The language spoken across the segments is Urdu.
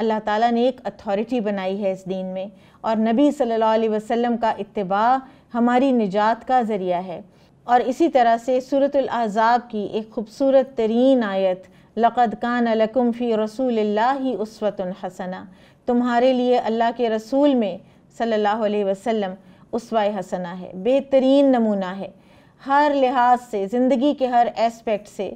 اللہ تعالیٰ نے ایک اتھارٹی بنائی ہے اس دین میں، اور نبی صلی اللہ علیہ وسلم کا اتباع ہماری نجات کا ذریعہ ہے۔ اور اسی طرح سے سورۃ الاحزاب کی ایک خوبصورت ترین آیت لَقَدْ كَانَ لَكُمْ فِي رَسُولِ اللَّهِ أُسْوَةٌ حَسَنَةٌ، تمہارے لیے اللہ کے رسول میں صلی اللہ علیہ وسلم اسوہ حسنہ ہے، بہترین نمونہ ہے، ہر لحاظ سے، زندگی کے ہر ایسپیکٹ سے۔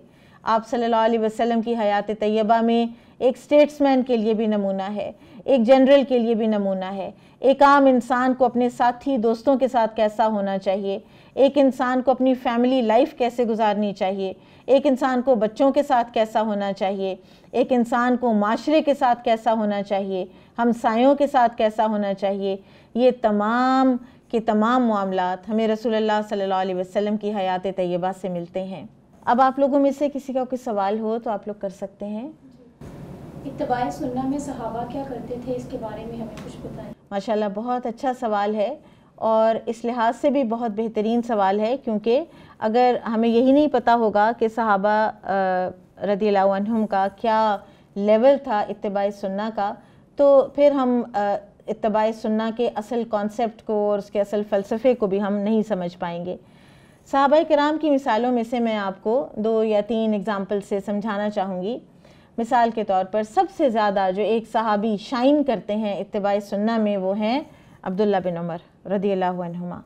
آپ صلی اللہ علیہ وسلم کی حیات طیبہ میں ایک سٹیٹسمین کے لیے بھی نمونہ ہے، ایک جنرل کے لیے بھی نمونہ ہے، ایک عام انسان کو اپنے ساتھی دوستوں کے ساتھ کیسا ہونا چاہیے، ایک انسان کو اپنی فیملی لائف کیسے گزارنی چاہیے، ایک انسان کو بچوں کے ساتھ کیسا ہونا چاہیے، ایک انسان کو معاشرے کے ساتھ کیسا ہونا چاہیے، ہمسایوں کے ساتھ کیسا ہونا چاہیے، یہ تمام کے تمام معاملات ہمیں رسول اللہ صلی اللہ علیہ وسلم کی حیات طیبہ سے ملتے ہیں۔ اب آپ لوگوں میں سے کسی کا کوئی سوال ہو تو آپ لوگ کر سکتے ہیں۔ اتباع سنہ میں صحابہ کیا کرتے تھے، اس کے بارے میں ہمیں کچھ بتائیں۔ ماشاءاللہ بہت اچھا سوال ہے، اور اس لحاظ سے بھی بہت بہترین سوال ہے، کیونکہ اگر ہمیں یہی نہیں پتہ ہوگا کہ صحابہ رضی اللہ عنہم کا کیا لیول تھا اتباع سنہ کا، تو پھر ہم اتباع سنہ کے اصل کانسیپٹ کو اور اس کے اصل فلسفے کو بھی ہم نہیں سمجھ پائیں گے۔ صحابہ کرام کی مثالوں میں سے میں آپ کو 2 یا 3 اگزامپل سے سمجھانا چاہوں گی۔ مثال کے طور پر سب سے زیادہ جو ایک صحابی شائن کرتے ہیں اتباع سنہ میں، وہ ہیں عبداللہ بن عمر رضی اللہ عنہما،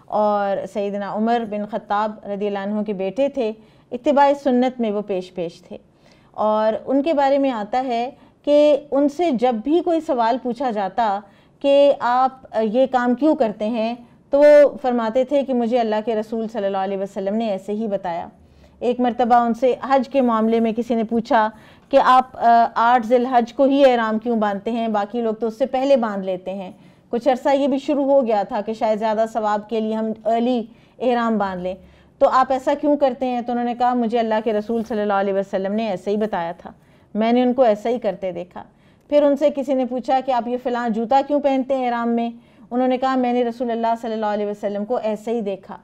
اور سیدنا عمر بن خطاب رضی اللہ عنہ کے بیٹے تھے، اتباع سنت میں وہ پیش تھے۔ اور ان کے بارے میں آتا ہے کہ ان سے جب بھی کوئی سوال پوچھا جاتا کہ آپ یہ کام کیوں کرتے ہیں، تو وہ فرماتے تھے کہ مجھے اللہ کے رسول صلی اللہ علیہ وسلم نے ایسے ہی بتایا۔ ایک مرتبہ ان سے حج کے معاملے میں کسی نے پوچھا کہ آپ 8 ذی الحج کو ہی احرام کیوں باندھتے ہیں، باقی لوگ تو اس سے پہلے باندھ لیتے ہیں۔ کچھ عرصہ یہ بھی شروع ہو گیا تھا کہ شاید زیادہ ثواب کے لیے ہم ارلی احرام باندھ لیں، تو آپ ایسا کیوں کرتے ہیں؟ تو انہوں نے کہا مجھے اللہ کے رسول صلی اللہ علیہ وسلم نے ایسے ہی بتایا تھا، میں نے ان کو ایسا ہی کرتے دیکھا۔ پھر ان سے کسی نے پوچھا کہ آپ یہ فلاں جوتا کیوں پہنتے ہیں احرام میں؟ انہوں نے کہا میں نے رسول اللہ صلی اللہ علیہ وسلم کو ایسے ہی دیکھا۔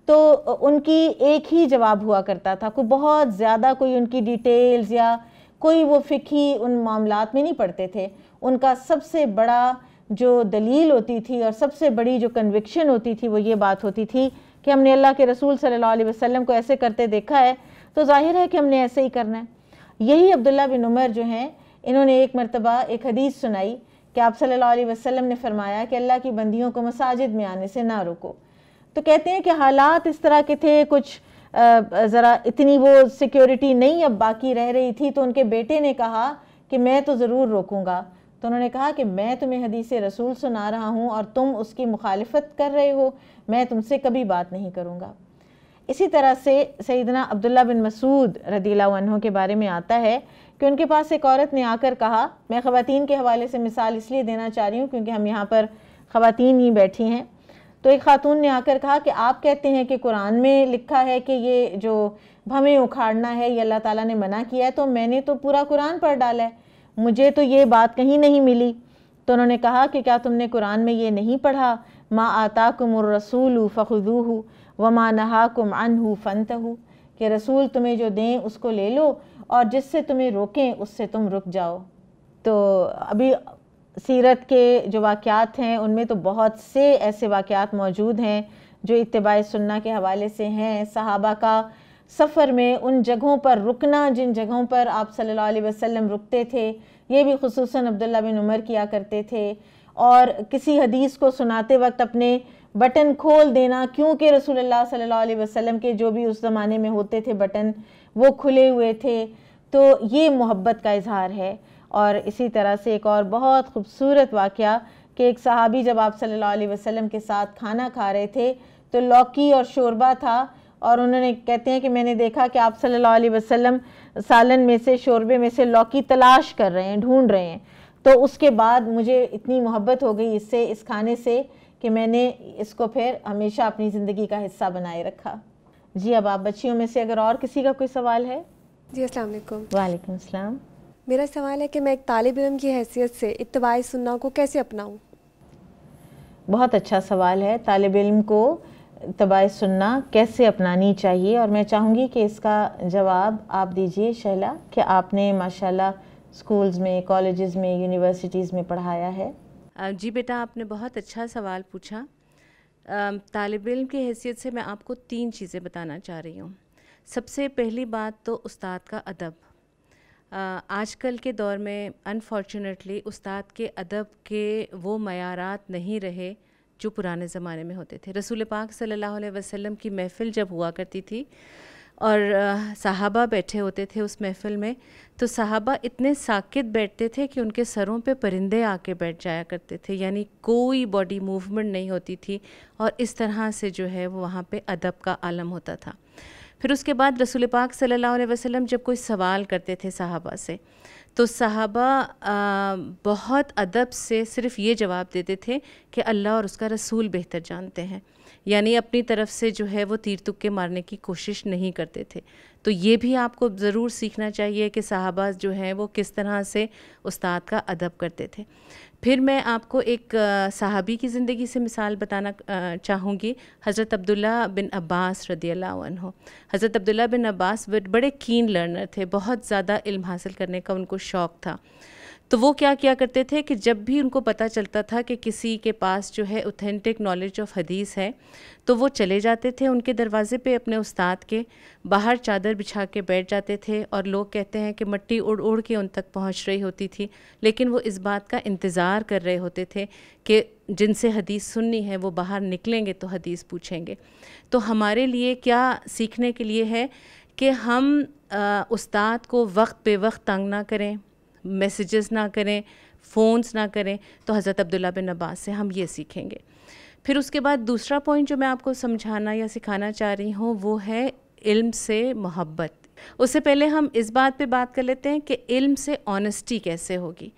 تو ان کی ایک ہی جواب ہوا کرتا تھا، کوئی بہت زیادہ کوئی ان کی ڈیٹیلز یا کوئی وہ فقہی ان معاملات میں نہیں پڑھتے تھے۔ ان کا سب سے بڑا جو دلیل ہوتی تھی اور سب سے بڑی جو کنوکشن ہوتی تھی وہ یہ بات ہوتی تھی کہ ہم نے اللہ کے رسول صلی اللہ علیہ وسلم کو ایسے کرتے دیکھا ہے، تو ظاہر ہے کہ ہم نے ایسے ہی کرنا ہے۔ یہی عبداللہ بن عمر جو ہیں، انہوں نے ایک مرتبہ ایک حدیث سنائی کہ آپ صلی اللہ علیہ وسلم نے فرمایا کہ اللہ کی بندیوں کو مساجد میں آنے سے نہ روکو۔ تو کہتے ہیں کہ حالات اس طرح کے تھے، کچھ ذرا اتنی وہ سیکیورٹی نہیں اب باقی رہ رہی تھی، تو ان کے بیٹے نے کہا کہ میں تو ضرور روکوں گا۔ تو انہوں نے کہا کہ میں تمہیں حدیث رسول سنا رہا ہوں اور تم اس کی مخالفت کر رہے ہو، میں تم سے کبھی بات نہیں کروں گا۔ اسی طرح سے سیدنا عبداللہ بن مسعود رضی اللہ عنہ کے بارے میں آتا ہے کہ ان کے پاس ایک عورت نے آ کر کہا، میں خواتین کے حوالے سے مثال اس لیے دینا چاہ رہی ہوں کیونکہ ہم یہاں پر خواتین ہی بیٹھی ہیں، تو ایک خاتون نے آ کر کہا کہ آپ کہتے ہیں کہ قرآن میں لکھا ہے کہ یہ جو بھویں اکھاڑنا ہے یہ اللہ تعالیٰ نے منع کیا ہے، تو میں نے تو پورا قرآن پڑھ ڈالا ہے، مجھے تو یہ بات کہیں نہیں ملی۔ تو انہوں نے کہا کہ کیا تم نے قرآن میں یہ نہیں پڑھا ما آتاکم الرسول فخذوہ وما نہاکم عنہ فانتہوا، کہ رسول تمہیں جو دیں اس کو لے لو اور جس سے تمہیں روکیں اس سے تم رک جاؤ۔ تو ابھی سیرت کے جو واقعات ہیں ان میں تو بہت سے ایسے واقعات موجود ہیں جو اتباع سنہ کے حوالے سے ہیں۔ صحابہ کا سفر میں ان جگہوں پر رکنا جن جگہوں پر آپ صلی اللہ علیہ وسلم رکتے تھے، یہ بھی خصوصاً عبداللہ بن عمر کیا کرتے تھے، اور کسی حدیث کو سناتے وقت اپنے بٹن کھول دینا، کیونکہ رسول اللہ صلی اللہ علیہ وسلم کے جو بھی اس زمانے میں ہوتے تھے بٹن وہ کھلے ہوئے تھے، تو یہ محبت کا اظہار ہے۔ اور اسی طرح سے ایک اور بہت خوبصورت واقعہ کہ ایک صحابی جب آپ صلی اللہ علیہ وسلم کے ساتھ کھانا کھا رہے تھے تو لوکی اور شوربہ تھا، اور انہوں نے کہتے ہیں کہ میں نے دیکھا کہ آپ صلی اللہ علیہ وسلم سالن میں سے شوربے میں سے لوکی تلاش کر رہے ہیں، ڈھونڈ رہے ہیں، تو اس کے بعد مجھے اتنی محبت ہو گئی اس کھانے سے کہ میں نے اس کو پھر ہمیشہ اپنی زندگی کا حصہ بنائے رکھا۔ جی اب آپ بچیوں میں سے اگر اور کسی کا کوئی سوال ہے؟ جی السلام علیکم۔ وعلیکم السلام۔ میرا سوال ہے کہ میں ایک طالب علم کی حیثیت سے اتباع سنہ کو کیسے اپناؤں؟ بہت اچھا سوال ہے، طالب علم کو اتباع سنہ کیسے اپنانی چاہیے، اور میں چاہوں گی کہ اس کا جواب آپ دیجئے شہلا، کہ آپ نے ماشاءاللہ اسکولز میں، کالجز میں، یونیورسٹیز میں پڑھایا ہے؟ جی بیٹا، آپ نے بہت اچھا سوال پوچھا۔ طالب علم کی حیثیت سے میں آپ کو 3 چیزیں بتانا چاہ رہی ہوں۔ سب سے پہلی بات تو استاد کا ادب۔ آج کل کے دور میں انفارچونیٹلی استاد کے ادب کے وہ معیارات نہیں رہے جو پرانے زمانے میں ہوتے تھے۔ رسول پاک صلی اللہ علیہ وسلم کی محفل جب ہوا کرتی تھی اور صحابہ بیٹھے ہوتے تھے اس محفل میں، تو صحابہ اتنے ساکت بیٹھتے تھے کہ ان کے سروں پہ پرندے آ کے بیٹھ جایا کرتے تھے، یعنی کوئی باڈی موومنٹ نہیں ہوتی تھی، اور اس طرح سے جو ہے وہ وہاں پہ ادب کا عالم ہوتا تھا۔ پھر اس کے بعد رسول پاک صلی اللہ علیہ وسلم جب کوئی سوال کرتے تھے صحابہ سے، تو صحابہ بہت ادب سے صرف یہ جواب دیتے تھے کہ اللہ اور اس کا رسول بہتر جانتے ہیں، یعنی اپنی طرف سے جو ہے وہ تیر تکے مارنے کی کوشش نہیں کرتے تھے۔ تو یہ بھی آپ کو ضرور سیکھنا چاہیے کہ صحابہ جو ہیں وہ کس طرح سے استاد کا ادب کرتے تھے۔ پھر میں آپ کو ایک صحابی کی زندگی سے مثال بتانا چاہوں گی، حضرت عبداللہ بن عباس رضی اللہ عنہ۔ حضرت عبداللہ بن عباس بڑے کین لرنر تھے، بہت زیادہ علم حاصل کرنے کا ان کو شوق تھا۔ تو وہ کیا کرتے تھے کہ جب بھی ان کو پتہ چلتا تھا کہ کسی کے پاس جو ہے اوتھینٹک نالج آف حدیث ہے، تو وہ چلے جاتے تھے ان کے دروازے پہ اپنے استاد کے، باہر چادر بچھا کے بیٹھ جاتے تھے، اور لوگ کہتے ہیں کہ مٹی اڑ اڑ کے ان تک پہنچ رہی ہوتی تھی، لیکن وہ اس بات کا انتظار کر رہے ہوتے تھے کہ جن سے حدیث سننی ہے وہ باہر نکلیں گے تو حدیث پوچھیں گے۔ تو ہمارے لیے کیا سیکھنے کے لیے ہے کہ ہم استاد کو وقت بے وقت تنگ نہ کریں، میسیجز نہ کریں، فونز نہ کریں۔ تو حضرت عبداللہ بن عباس سے ہم یہ سیکھیں گے۔ پھر اس کے بعد دوسرا پوائنٹ جو میں آپ کو سمجھانا یا سکھانا چاہ رہی ہوں وہ ہے علم سے محبت۔ اس سے پہلے ہم اس بات پہ بات کر لیتے ہیں کہ علم سے آنیسٹی کیسے ہوگی۔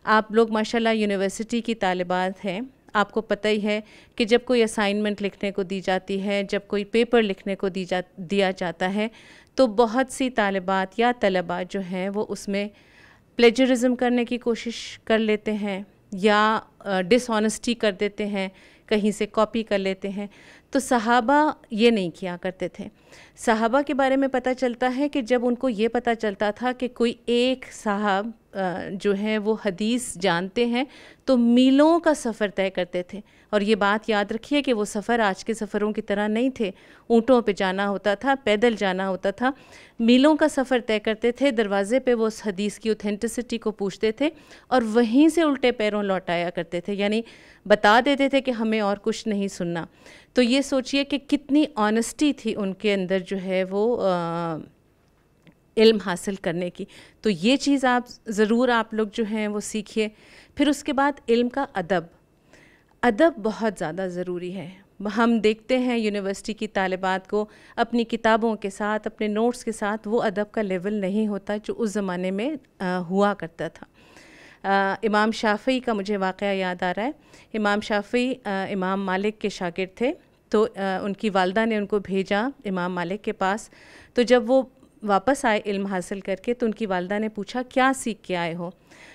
آپ لوگ ماشاءاللہ یونیورسٹی کی طالبات ہیں، آپ کو پتہ ہی ہے کہ جب کوئی اسائنمنٹ لکھنے کو دی جاتی ہے، جب کوئی پیپر لکھنے کو دیا جاتا ہے، تو بہت سی طالبات یا طلباء جو ہیں وہ اس میں پلیجرزم کرنے کی کوشش کر لیتے ہیں یا ڈس آنیسٹی کر دیتے ہیں، کہیں سے کاپی کر لیتے ہیں۔ تو صحابہ یہ نہیں کیا کرتے تھے۔ صحابہ کے بارے میں پتہ چلتا ہے کہ جب ان کو یہ پتہ چلتا تھا کہ کوئی ایک صاحب جو ہیں وہ حدیث جانتے ہیں تو میلوں کا سفر طے کرتے تھے، اور یہ بات یاد رکھیے کہ وہ سفر آج کے سفروں کی طرح نہیں تھے، اونٹوں پہ جانا ہوتا تھا، پیدل جانا ہوتا تھا، میلوں کا سفر طے کرتے تھے، دروازے پہ وہ اس حدیث کی اوتھینٹسٹی کو پوچھتے تھے اور وہیں سے الٹے پیروں لوٹایا کرتے تھے، یعنی بتا دیتے تھے کہ ہمیں اور کچھ نہیں سننا۔ تو یہ سوچئے کہ کتنی آنیسٹی تھی ان کے اندر جو ہے وہ علم حاصل کرنے کی۔ تو یہ چیز ضرور آپ لوگ جو ہیں وہ سیکھیے۔ پھر اس کے بعد علم کا ادب بہت زیادہ ضروری ہے۔ ہم دیکھتے ہیں یونیورسٹی کی طالبات کو اپنی کتابوں کے ساتھ، اپنے نوٹس کے ساتھ وہ ادب کا لیول نہیں ہوتا جو اس زمانے میں ہوا کرتا تھا۔ امام شافعی کا مجھے واقعہ یاد آ رہا ہے۔ امام شافعی امام مالک کے شاگرد تھے، تو ان کی والدہ نے ان کو بھیجا امام مالک کے پاس۔ تو جب وہ واپس آئے علم حاصل کر کے تو ان کی والدہ نے پوچھا کیا سیکھ کے آئے ہو؟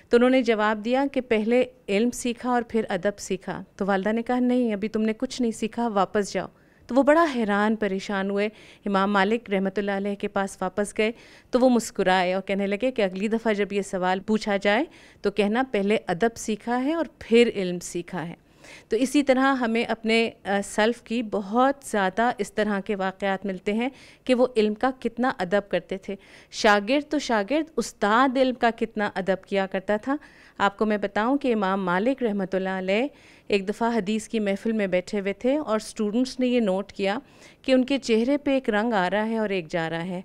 تو انہوں نے جواب دیا کہ پہلے علم سیکھا اور پھر ادب سیکھا۔ تو والدہ نے کہا نہیں، ابھی تم نے کچھ نہیں سیکھا، واپس جاؤ۔ تو وہ بڑا حیران پریشان ہوئے، امام مالک رحمۃ اللہ علیہ کے پاس واپس گئے تو وہ مسکرائے اور کہنے لگے کہ اگلی دفعہ جب یہ سوال پوچھا جائے تو کہنا پہلے ادب سیکھا ہے اور پھر علم سیکھا ہے۔ تو اسی طرح ہمیں اپنے سلف کی بہت زیادہ اس طرح کے واقعات ملتے ہیں کہ وہ علم کا کتنا ادب کرتے تھے۔ شاگرد تو شاگرد، استاد علم کا کتنا ادب کیا کرتا تھا۔ آپ کو میں بتاؤں کہ امام مالک رحمۃ اللہ علیہ ایک دفعہ حدیث کی محفل میں بیٹھے ہوئے تھے اور سٹوڈنٹس نے یہ نوٹ کیا کہ ان کے چہرے پہ ایک رنگ آ رہا ہے اور ایک جا رہا ہے۔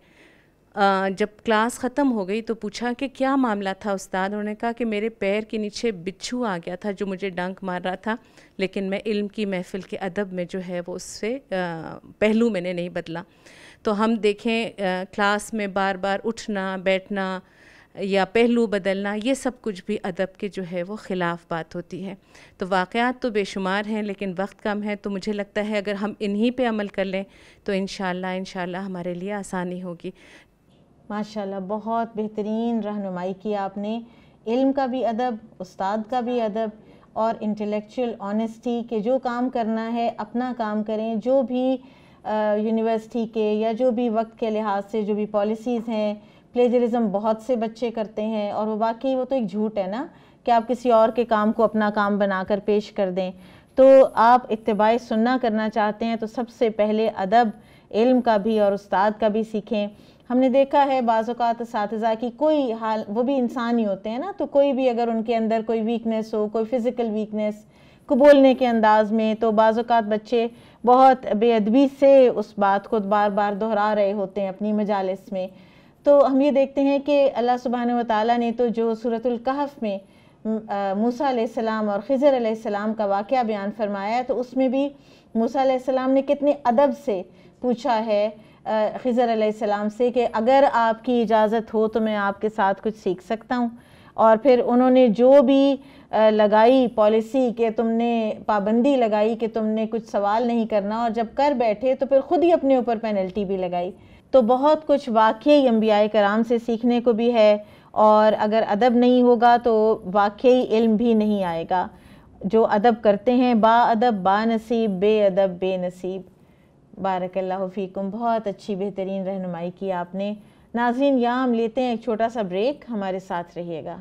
جب کلاس ختم ہو گئی تو پوچھا کہ کیا معاملہ تھا استاد؟ انہوں نے کہا کہ میرے پیر کے نیچے بچھو آ گیا تھا جو مجھے ڈنک مار رہا تھا، لیکن میں علم کی محفل کے ادب میں جو ہے وہ اس سے پہلو میں نے نہیں بدلا۔ تو ہم دیکھیں کلاس میں بار بار اٹھنا بیٹھنا یا پہلو بدلنا، یہ سب کچھ بھی ادب کے جو ہے وہ خلاف بات ہوتی ہے۔ تو واقعات تو بے شمار ہیں لیکن وقت کم ہے، تو مجھے لگتا ہے اگر ہم انہی پہ عمل کر لیں تو انشاءاللہ ہمارے لیے آسانی ہوگی۔ ماشاءاللہ بہت بہترین رہنمائی کی آپ نے، علم کا بھی ادب، استاد کا بھی ادب، اور انٹلیکچوئل آنیسٹی کہ جو کام کرنا ہے اپنا کام کریں، جو بھی یونیورسٹی کے یا جو بھی وقت کے لحاظ سے جو بھی پالیسیز ہیں، پلیجرزم بہت سے بچے کرتے ہیں، اور وہ واقعی وہ تو ایک جھوٹ ہے نا کہ آپ کسی اور کے کام کو اپنا کام بنا کر پیش کر دیں۔ تو آپ اتباع سنہ کرنا چاہتے ہیں تو سب سے پہلے ادب علم کا بھی اور استاد کا بھی سیکھیں۔ ہم نے دیکھا ہے بعض اوقات اساتذہ کی کوئی حال، وہ بھی انسان ہی ہوتے ہیں نا، تو کوئی بھی اگر ان کے اندر کوئی ویکنیس ہو، کوئی فزیکل ویکنیس کو بولنے کے انداز میں، تو بعض اوقات بچے بہت بے ادبی سے اس بات کو بار بار دہرا رہے ہوتے ہیں اپنی مجالس میں۔ تو ہم یہ دیکھتے ہیں کہ اللہ سبحانہ و تعالیٰ نے تو جو سورۃ الکہف میں موسیٰ علیہ السلام اور خضر علیہ السلام کا واقعہ بیان فرمایا ہے، تو اس میں بھی موسیٰ علیہ السلام نے کتنے ادب سے پوچھا ہے خضر علیہ السلام سے کہ اگر آپ کی اجازت ہو تو میں آپ کے ساتھ کچھ سیکھ سکتا ہوں۔ اور پھر انہوں نے جو بھی لگائی پالیسی کہ تم نے پابندی لگائی کہ تم نے کچھ سوال نہیں کرنا، اور جب کر بیٹھے تو پھر خود ہی اپنے اوپر پینلٹی بھی لگائی۔ تو بہت کچھ واقعی انبیاء کرام سے سیکھنے کو بھی ہے، اور اگر ادب نہیں ہوگا تو واقعی علم بھی نہیں آئے گا۔ جو ادب کرتے ہیں با ادب با نصیب، بے ادب بے نصیب۔ بارک اللہ فیکم، بہت اچھی بہترین رہنمائی کی آپ نے۔ ناظرین یہاں ہم لیتے ہیں ایک چھوٹا سا بریک، ہمارے ساتھ رہیے گا۔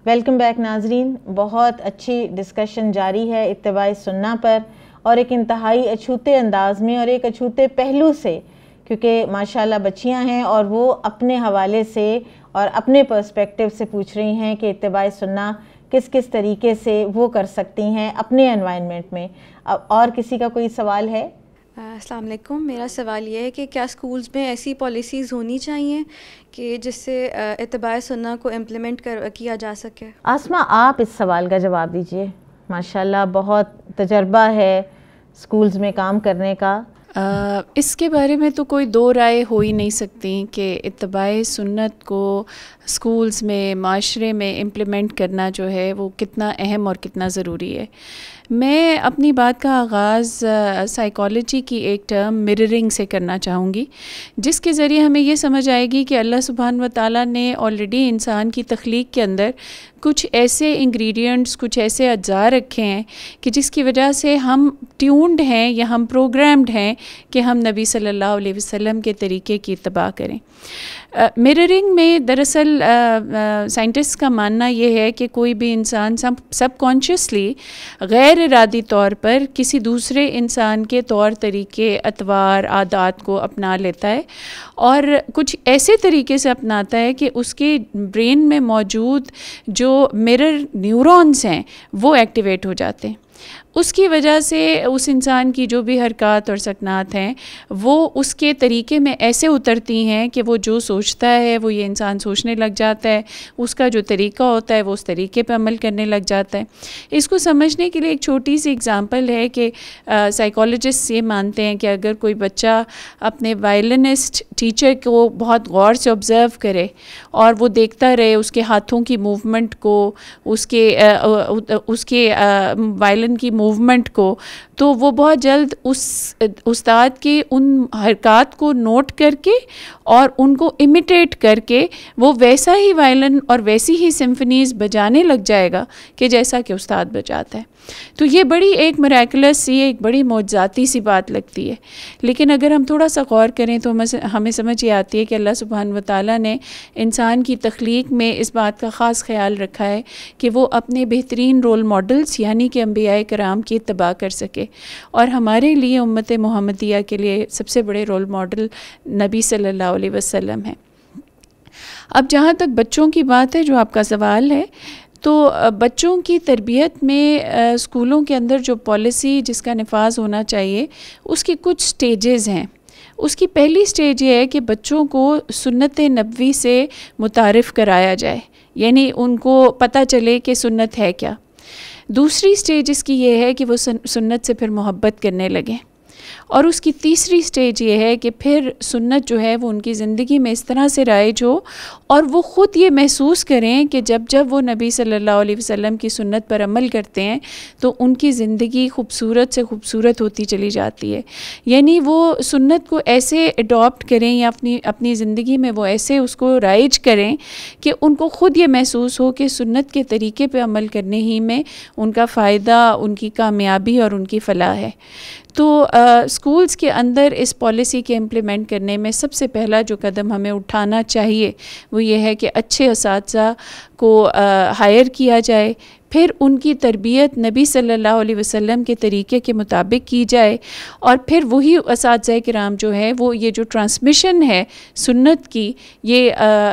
ویلکم بیک ناظرین، بہت اچھی ڈسکشن جاری ہے اتباع سنہ پر، اور ایک انتہائی اچھوتے انداز میں اور ایک اچھوتے پہلو سے، کیونکہ ماشاءاللہ بچیاں ہیں اور وہ اپنے حوالے سے اور اپنے پرسپیکٹیو سے پوچھ رہی ہیں کہ اتباع سنہ کس کس طریقے سے وہ کر سکتی ہیں اپنے انوائرمنٹ میں۔ اور کسی کا کوئی سوال ہے؟ السلام علیکم، میرا سوال یہ ہے کہ کیا اسکولز میں ایسی پالیسیز ہونی چاہیے کہ جس سے اتباع سنہ کو امپلیمنٹ کیا جا سکے؟ آسمہ آپ اس سوال کا جواب دیجئے، ماشاءاللہ بہت تجربہ ہے اسکولز میں کام کرنے کا۔ اس کے بارے میں تو کوئی دو رائے ہو ہی نہیں سکتی کہ اتباع سنت کو اسکولز میں معاشرے میں امپلیمنٹ کرنا جو ہے وہ کتنا اہم اور کتنا ضروری ہے۔ میں اپنی بات کا آغاز سائیکالوجی کی ایک ٹرم مررنگ سے کرنا چاہوں گی، جس کے ذریعے ہمیں یہ سمجھ آئے گی کہ اللہ سبحانہ و تعالیٰ نے آلریڈی انسان کی تخلیق کے اندر کچھ ایسے انگریڈینٹس، کچھ ایسے اجزاء رکھے ہیں کہ جس کی وجہ سے ہم ٹیونڈ ہیں یا ہم پروگرامڈ ہیں کہ ہم نبی صلی اللہ علیہ وسلم کے طریقے کی اتباع کریں۔ مررنگ میں دراصل سائنٹسٹ کا ماننا یہ ہے کہ کوئی بھی انسان سب کانشیسلی غیر ارادی طور پر کسی دوسرے انسان کے طور طریقے، اطوار، عادات کو اپنا لیتا ہے، اور کچھ ایسے طریقے سے اپناتا ہے کہ اس کے برین میں موجود جو مرر نیورونز ہیں وہ ایکٹیویٹ ہو جاتے ہیں۔ اس کی وجہ سے اس انسان کی جو بھی حرکات اور سکنات ہیں وہ اس کے طریقے میں ایسے اترتی ہیں کہ وہ جو سوچتا ہے وہ یہ انسان سوچنے لگ جاتا ہے، اس کا جو طریقہ ہوتا ہے وہ اس طریقے پہ عمل کرنے لگ جاتا ہے۔ اس کو سمجھنے کے لیے ایک چھوٹی سی اگزامپل ہے کہ سائیکالوجسٹ یہ مانتے ہیں کہ اگر کوئی بچہ اپنے وائلنسٹ ٹیچر کو بہت غور سے آبزرو کرے اور وہ دیکھتا رہے اس کے ہاتھوں کی موومنٹ کو، اس کے وائلن کی موومنٹ کو، تو وہ بہت جلد اس استاد کے ان حرکات کو نوٹ کر کے اور ان کو امیٹیٹ کر کے وہ ویسا ہی وائلن اور ویسی ہی سمفنیز بجانے لگ جائے گا کہ جیسا کہ استاد بجاتا ہے۔ تو یہ بڑی ایک میریکلس سی، ایک بڑی معجزاتی سی بات لگتی ہے، لیکن اگر ہم تھوڑا سا غور کریں تو ہمیں سمجھ یہ آتی ہے کہ اللہ سبحانہ و تعالیٰ نے انسان کی تخلیق میں اس بات کا خاص خیال رکھا ہے کہ وہ اپنے بہترین رول ماڈلز یعنی کہ انبیاء کرام کی اتباع کر سکے، اور ہمارے لیے امت محمدیہ کے لیے سب سے بڑے رول ماڈل نبی صلی اللہ علیہ وسلم ہیں۔ اب جہاں تک بچوں کی بات ہے جو آپ کا سوال ہے، تو بچوں کی تربیت میں اسکولوں کے اندر جو پالیسی جس کا نفاذ ہونا چاہیے اس کی کچھ سٹیجز ہیں۔ اس کی پہلی سٹیج یہ ہے کہ بچوں کو سنت نبوی سے متعارف کرایا جائے، یعنی ان کو پتہ چلے کہ سنت ہے کیا۔ دوسری سٹیج اس کی یہ ہے کہ وہ سنت سے پھر محبت کرنے لگیں، اور اس کی تیسری سٹیج یہ ہے کہ پھر سنت جو ہے وہ ان کی زندگی میں اس طرح سے رائج ہو اور وہ خود یہ محسوس کریں کہ جب وہ نبی صلی اللہ علیہ وسلم کی سنت پر عمل کرتے ہیں تو ان کی زندگی خوبصورت سے خوبصورت ہوتی چلی جاتی ہے. یعنی وہ سنت کو ایسے اڈاپٹ کریں یا اپنی زندگی میں وہ ایسے اس کو رائج کریں کہ ان کو خود یہ محسوس ہو کہ سنت کے طریقے پہ عمل کرنے ہی میں ان کا فائدہ، ان کی کامیابی اور ان کی فلاح ہے. تو اسکولس کے اندر اس پالیسی کے امپلیمنٹ کرنے میں سب سے پہلا جو قدم ہمیں اٹھانا چاہیے وہ یہ ہے کہ اچھے اساتذہ کو ہائر کیا جائے، پھر ان کی تربیت نبی صلی اللہ علیہ وسلم کے طریقے کے مطابق کی جائے، اور پھر وہی اساتذہ کرام جو ہے وہ یہ جو ٹرانسمیشن ہے سنت کی یہ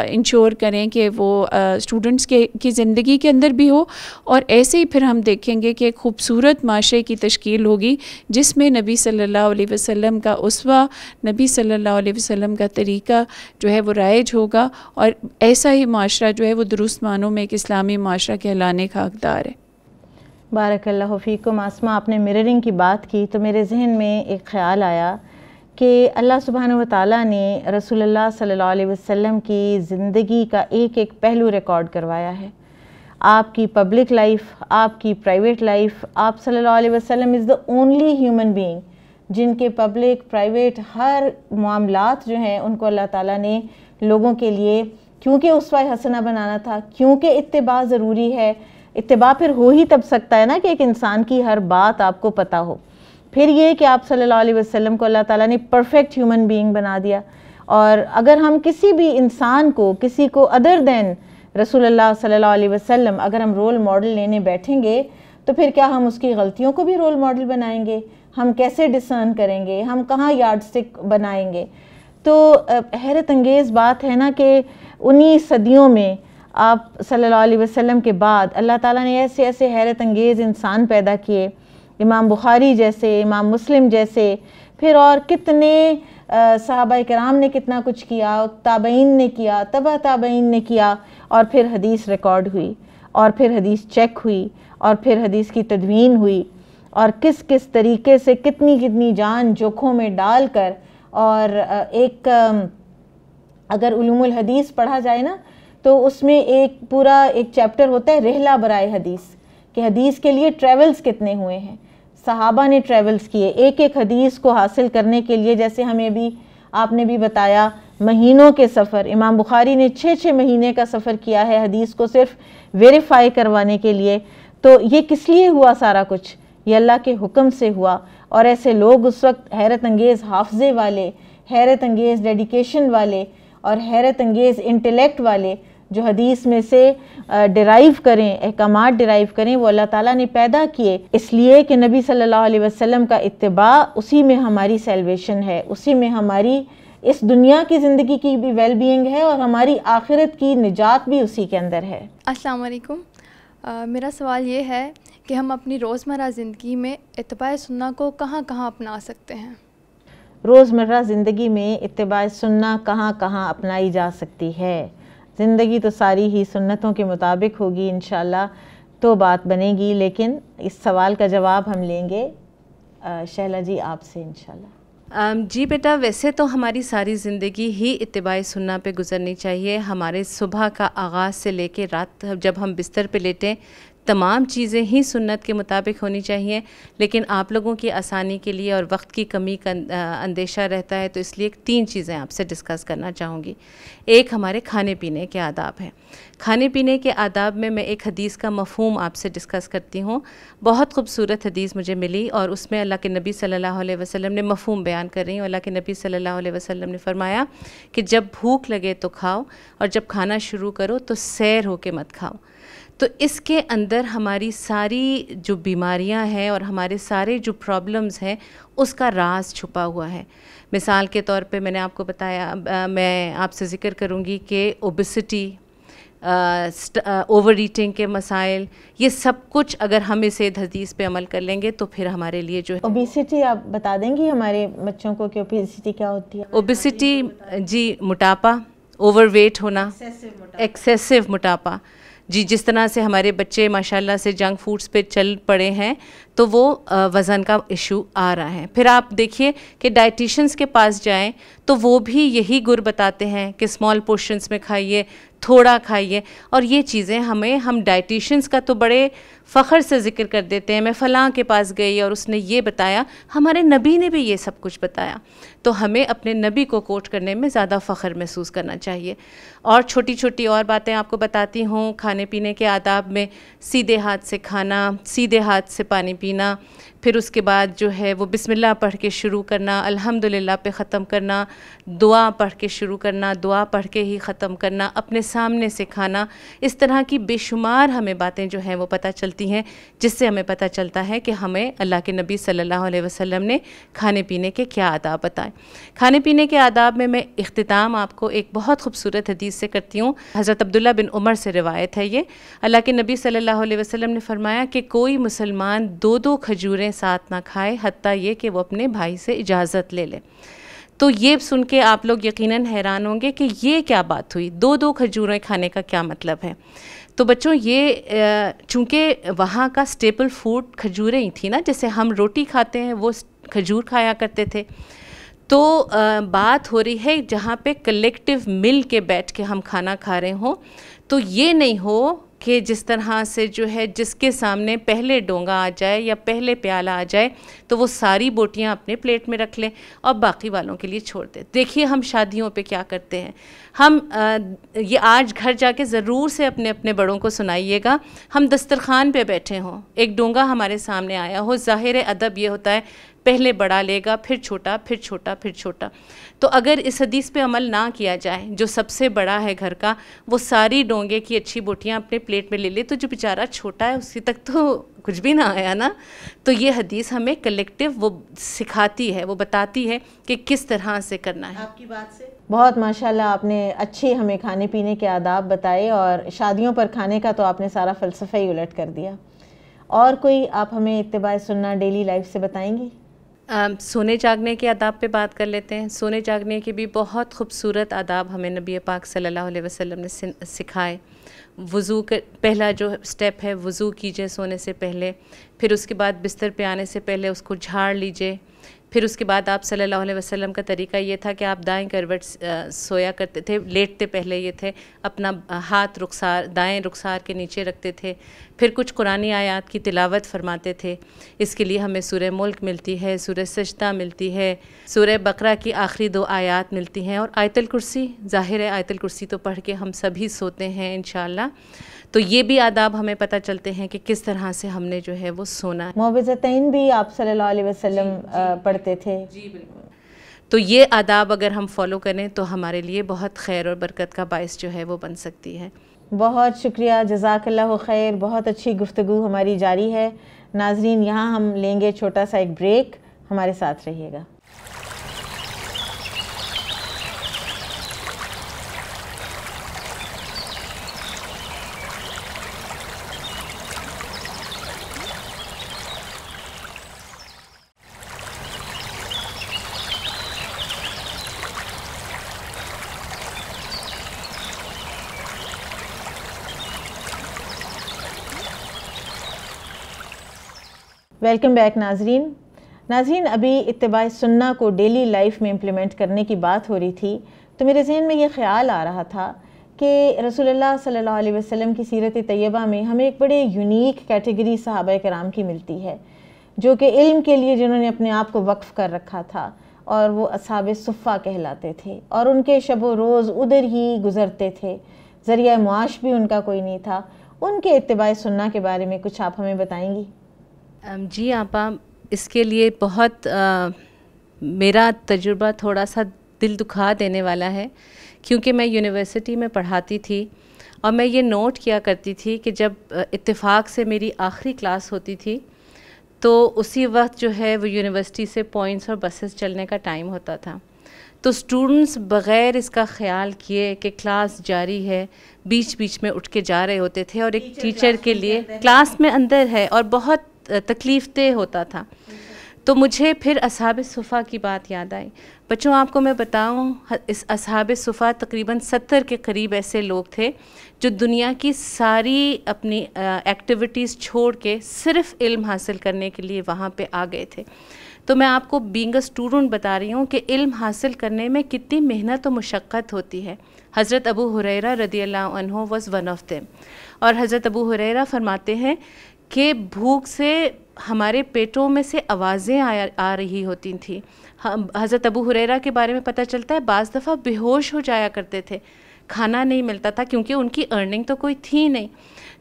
انشور کریں کہ وہ اسٹوڈنٹس کی زندگی کے اندر بھی ہو. اور ایسے ہی پھر ہم دیکھیں گے کہ ایک خوبصورت معاشرے کی تشکیل ہوگی جس میں نبی صلی اللہ علیہ وسلم کا اسوہ، نبی صلی اللہ علیہ وسلم کا طریقہ جو ہے وہ رائج ہوگا، اور ایسا ہی معاشرہ جو ہے وہ درست معنوں میں ایک اسلامی معاشرہ کہلانے کا حقدار ہے. بارک اللہ فیکم. آسمہ، آپ نے مررنگ کی بات کی تو میرے ذہن میں ایک خیال آیا کہ اللہ سبحانہ و تعالیٰ نے رسول اللہ صلی اللہ علیہ وسلم کی زندگی کا ایک ایک پہلو ریکارڈ کروایا ہے. آپ کی پبلک لائف، آپ کی پرائیویٹ لائف، آپ صلی اللہ علیہ وسلم از دا اونلی ہیومن بینگ جن کے پبلک پرائیویٹ ہر معاملات جو ہیں ان کو اللہ تعالیٰ نے لوگوں کے لیے، کیونکہ اسوہ حسنہ بنانا تھا، کیونکہ اتباع ضروری ہے. اتباع پھر ہو ہی تب سکتا ہے نا کہ ایک انسان کی ہر بات آپ کو پتہ ہو. پھر یہ کہ آپ صلی اللہ علیہ وسلم کو اللہ تعالیٰ نے پرفیکٹ ہیومن بینگ بنا دیا. اور اگر ہم کسی بھی انسان کو، کسی کو ادر دین رسول اللہ صلی اللہ علیہ وسلم اگر ہم رول ماڈل لینے بیٹھیں گے تو پھر کیا ہم اس کی غلطیوں کو بھی رول ماڈل بنائیں گے؟ ہم کیسے ڈسرن کریں گے؟ ہم کہاں یارڈ سٹک بنائیں گے؟ تو حیرت انگیز بات ہے نا کہ انہی صدیوں میں آپ صلی اللہ علیہ وسلم کے بعد اللہ تعالیٰ نے ایسے ایسے حیرت انگیز انسان پیدا کیے، امام بخاری جیسے، امام مسلم جیسے، پھر اور کتنے صحابہ کرام نے کتنا کچھ کیا، تابعین نے کیا، تبع تابعین نے کیا، اور پھر حدیث ریکارڈ ہوئی، اور پھر حدیث چیک ہوئی، اور پھر حدیث کی تدوین ہوئی، اور کس کس طریقے سے کتنی کتنی جان جوکھوں میں ڈال کر. اور ایک اگر علوم الحدیث پڑھا جائے نا تو اس میں ایک پورا ایک چیپٹر ہوتا ہے رحلہ برائے حدیث، کہ حدیث کے لیے ٹریولز کتنے ہوئے ہیں، صحابہ نے ٹریولز کیے ایک ایک حدیث کو حاصل کرنے کے لیے. جیسے ہمیں بھی آپ نے بھی بتایا مہینوں کے سفر، امام بخاری نے 6 مہینے کا سفر کیا ہے حدیث کو صرف ویریفائی کروانے کے لیے. تو یہ کس لیے ہوا سارا کچھ؟ یہ اللہ کے حکم سے ہوا. اور ایسے لوگ اس وقت حیرت انگیز حافظے والے، حیرت انگیز ڈیڈیکیشن والے، اور حیرت انگیز انٹلیکٹ والے جو حدیث میں سے ڈرائیو کریں، احکامات ڈرائیو کریں، وہ اللہ تعالیٰ نے پیدا کیے اس لیے کہ نبی صلی اللہ علیہ وسلم کا اتباع، اسی میں ہماری سیلویشن ہے، اسی میں ہماری اس دنیا کی زندگی کی بھی ویل بینگ ہے، اور ہماری آخرت کی نجات بھی اسی کے اندر ہے. السلام علیکم. میرا سوال یہ ہے کہ ہم اپنی روزمرہ زندگی میں اتباع سنت کو کہاں کہاں اپنا سکتے ہیں؟ روزمرہ زندگی میں اتباع سنت کہاں کہاں اپنائی جا سکتی ہے؟ زندگی تو ساری ہی سنتوں کے مطابق ہوگی انشاءاللہ تو بات بنے گی، لیکن اس سوال کا جواب ہم لیں گے شہلا جی آپ سے انشاءاللہ. جی بیٹا، ویسے تو ہماری ساری زندگی ہی اتباع سنت پہ گزرنی چاہیے. ہمارے صبح کا آغاز سے لے کے رات جب ہم بستر پہ لیٹیں تمام چیزیں ہی سنت کے مطابق ہونی چاہیے. لیکن آپ لوگوں کی آسانی کے لیے اور وقت کی کمی کا اندیشہ رہتا ہے، تو اس لیے 3 چیزیں آپ سے ڈسکس کرنا چاہوں گی. ایک ہمارے کھانے پینے کے آداب ہیں. کھانے پینے کے آداب میں ایک حدیث کا مفہوم آپ سے ڈسکس کرتی ہوں. بہت خوبصورت حدیث مجھے ملی، اور اس میں اللہ کے نبی صلی اللہ علیہ وسلم نے مفہوم بیان کر رہی ہوں. اللہ کے نبی صلی اللہ علیہ وسلم نے فرمایا کہ جب بھوک لگے تو کھاؤ، اور جب کھانا شروع کرو تو سیر ہو کے مت کھاؤ. تو اس کے اندر ہماری ساری جو بیماریاں ہیں اور ہمارے سارے جو پرابلمز ہیں اس کا راز چھپا ہوا ہے. مثال کے طور پہ میں نے آپ کو بتایا، میں آپ سے ذکر کروں گی کہ اوبیسٹی، اوور ایٹنگ کے مسائل، یہ سب کچھ اگر ہم اسے حدیث پہ عمل کر لیں گے تو پھر ہمارے لیے جو ہے اوبیسٹی آپ بتا دیں گی ہمارے بچوں کو کہ اوبیسٹی کیا ہوتی ہے؟ اوبیسٹی جی موٹاپا، اوور ویٹ ہونا، ایکسیسو موٹاپا. جی جس طرح سے ہمارے بچے ماشاءاللہ سے جنک فوڈز پہ چل پڑے ہیں تو وہ وزن کا ایشو آ رہا ہے. پھر آپ دیکھیے کہ ڈائٹیشنس کے پاس جائیں تو وہ بھی یہی گر بتاتے ہیں کہ اسمال پورشنس میں کھائیے, تھوڑا کھائیے. اور یہ چیزیں ہم ڈائٹیشنس کا تو بڑے فخر سے ذکر کر دیتے ہیں, میں فلاں کے پاس گئی اور اس نے یہ بتایا. ہمارے نبی نے بھی یہ سب کچھ بتایا, تو ہمیں اپنے نبی کو کوٹ کرنے میں زیادہ فخر محسوس کرنا چاہیے. اور چھوٹی چھوٹی اور باتیں آپ کو بتاتی ہوں. کھانے پینے کے آداب میں سیدھے ہاتھ سے کھانا, سیدھے ہاتھ سے پانی پینا, پھر اس کے بعد جو ہے وہ بسم اللہ پڑھ کے شروع کرنا, الحمدللہ پہ ختم کرنا, دعا پڑھ کے شروع کرنا, دعا پڑھ کے ہی ختم کرنا, اپنے سامنے سے کھانا. اس طرح کی بے شمار ہمیں باتیں جو ہیں وہ پتہ چلتی ہیں, جس سے ہمیں پتہ چلتا ہے کہ ہمیں اللہ کے نبی صلی اللہ علیہ وسلم نے کھانے پینے کے کیا آداب بتائے. کھانے پینے کے آداب میں اختتام آپ کو ایک بہت خوبصورت حدیث سے کرتی ہوں. حضرت عبداللہ بن عمر سے روایت ہے یہ. اللہ کے نبی صلی اللہ علیہ وسلم نے فرمایا کہ کوئی مسلمان 2 کھجوریں ساتھ نہ کھائے حتیٰ یہ کہ وہ اپنے بھائی سے اجازت لے لے. تو یہ سن کے آپ لوگ یقیناً حیران ہوں گے کہ یہ کیا بات ہوئی, 2 کھجوریں کھانے کا کیا مطلب ہے. تو بچوں یہ چونکہ وہاں کا سٹیپل فوڈ کھجوریں ہی تھی نا, جیسے ہم روٹی کھاتے ہیں وہ کھجور کھایا کرتے تھے. تو بات ہو رہی ہے جہاں پہ کلیکٹیو مل کے بیٹھ کے ہم کھانا کھا رہے ہوں, تو یہ نہیں ہو کہ جس طرح سے جو ہے جس کے سامنے پہلے ڈونگا آ جائے یا پہلے پیالہ آ جائے تو وہ ساری بوٹیاں اپنے پلیٹ میں رکھ لیں اور باقی والوں کے لیے چھوڑ دیں. دیکھیے ہم شادیوں پہ کیا کرتے ہیں. ہم یہ آج گھر جا کے ضرور سے اپنے اپنے بڑوں کو سنائیے گا, ہم دسترخوان پہ بیٹھے ہوں, ایک ڈونگا ہمارے سامنے آیا ہو, ظاہر ادب یہ ہوتا ہے پہلے بڑا لے گا, پھر چھوٹا, پھر چھوٹا, پھر چھوٹا. تو اگر اس حدیث پہ عمل نہ کیا جائے, جو سب سے بڑا ہے گھر کا وہ ساری ڈونگے کی اچھی بوٹیاں اپنے پلیٹ میں لے لے, تو جو بیچارہ چھوٹا ہے اسی تک تو کچھ بھی نہ آیا نا. تو یہ حدیث ہمیں کلیکٹیو وہ سکھاتی ہے, وہ بتاتی ہے کہ کس طرح سے کرنا ہے. آپ کی بات سے بہت ماشاءاللہ آپ نے اچھے ہمیں کھانے پینے کے آداب بتائے, اور شادیوں پر کھانے کا تو آپ نے سارا فلسفہ ہی الٹ کر دیا. اور کوئی آپ ہمیں اتباع سنہ ڈیلی لائف سے بتائیں گی؟ سونے جاگنے کے آداب پہ بات کر لیتے ہیں. سونے جاگنے کے بھی بہت خوبصورت آداب ہمیں نبی پاک صلی اللہ علیہ وسلم نے سکھائے. وضو کا پہلا جو سٹیپ ہے, وضو کیجئے سونے سے پہلے, پھر اس کے بعد بستر پہ آنے سے پہلے اس کو جھاڑ لیجئے. پھر اس کے بعد آپ صلی اللہ علیہ وسلم کا طریقہ یہ تھا کہ آپ دائیں کروٹ سویا کرتے تھے, لیٹتے پہلے یہ تھے, اپنا ہاتھ دائیں رخسار کے نیچے رکھتے تھے. پھر کچھ قرآنی آیات کی تلاوت فرماتے تھے. اس کے لیے ہمیں سورہ ملک ملتی ہے, سورہ سجدہ ملتی ہے, سورہ بقرہ کی آخری 2 آیات ملتی ہیں, اور آیت الکرسی. ظاہر ہے آیت الکرسی تو پڑھ کے ہم سبھی سوتے ہیں انشاءاللہ. تو یہ بھی آداب ہمیں پتہ چلتے ہیں کہ کس طرح سے ہم نے جو ہے وہ سونا ہے. معوذتین بھی آپ صلی اللہ علیہ وسلم پڑھتے تھے. جی بالکل. تو یہ آداب اگر ہم فالو کریں تو ہمارے لیے بہت خیر اور برکت کا باعث جو ہے وہ بن سکتی ہے. بہت شکریہ, جزاک اللہ خیر. بہت اچھی گفتگو ہماری جاری ہے. ناظرین یہاں ہم لیں گے چھوٹا سا ایک بریک, ہمارے ساتھ رہیے گا. ویلکم بیک ناظرین. ابھی اتباع سنہ کو ڈیلی لائف میں امپلیمنٹ کرنے کی بات ہو رہی تھی, تو میرے ذہن میں یہ خیال آ رہا تھا کہ رسول اللہ صلی اللہ علیہ وسلم کی سیرت طیبہ میں ہمیں ایک بڑے یونیک کیٹیگری صحابہ کرام کی ملتی ہے, جو کہ علم کے لیے جنہوں نے اپنے آپ کو وقف کر رکھا تھا, اور وہ اصحاب صفہ کہلاتے تھے, اور ان کے شب و روز ادھر ہی گزرتے تھے, ذریعہ معاش بھی ان کا کوئی نہیں تھا. ان کے اتباع سنہ کے بارے میں کچھ آپ ہمیں بتائیں گی؟ جی آپا, اس کے لیے بہت میرا تجربہ تھوڑا سا دل دکھا دینے والا ہے, کیونکہ میں یونیورسٹی میں پڑھاتی تھی, اور میں یہ نوٹ کیا کرتی تھی کہ جب اتفاق سے میری آخری کلاس ہوتی تھی تو اسی وقت جو ہے وہ یونیورسٹی سے پوائنٹس اور بسز چلنے کا ٹائم ہوتا تھا. تو اسٹوڈنٹس بغیر اس کا خیال کیے کہ کلاس جاری ہے بیچ بیچ میں اٹھ کے جا رہے ہوتے تھے, اور ایک ٹیچر کے لیے کلاس میں اندر ہے اور بہت تکلیف دہ ہوتا تھا. تو مجھے پھر اصحاب صفا کی بات یاد آئی. بچوں آپ کو میں بتاؤں، اس اصحاب صفا تقریباً 70 کے قریب ایسے لوگ تھے جو دنیا کی ساری اپنی ایکٹیویٹیز چھوڑ کے صرف علم حاصل کرنے کے لیے وہاں پہ آ گئے تھے. تو میں آپ کو بینگ اے اسٹوڈنٹ بتا رہی ہوں کہ علم حاصل کرنے میں کتنی محنت و مشقت ہوتی ہے. حضرت ابو ہریرہ رضی اللہ عنہ واز ون آف دیم. اور حضرت ابو ہریرہ فرماتے ہیں کہ بھوک سے ہمارے پیٹوں میں سے آوازیں آ رہی ہوتی تھیں. حضرت ابو ہریرہ کے بارے میں پتہ چلتا ہے بعض دفعہ بے ہوش ہو جایا کرتے تھے، کھانا نہیں ملتا تھا کیونکہ ان کی ارننگ تو کوئی تھی نہیں.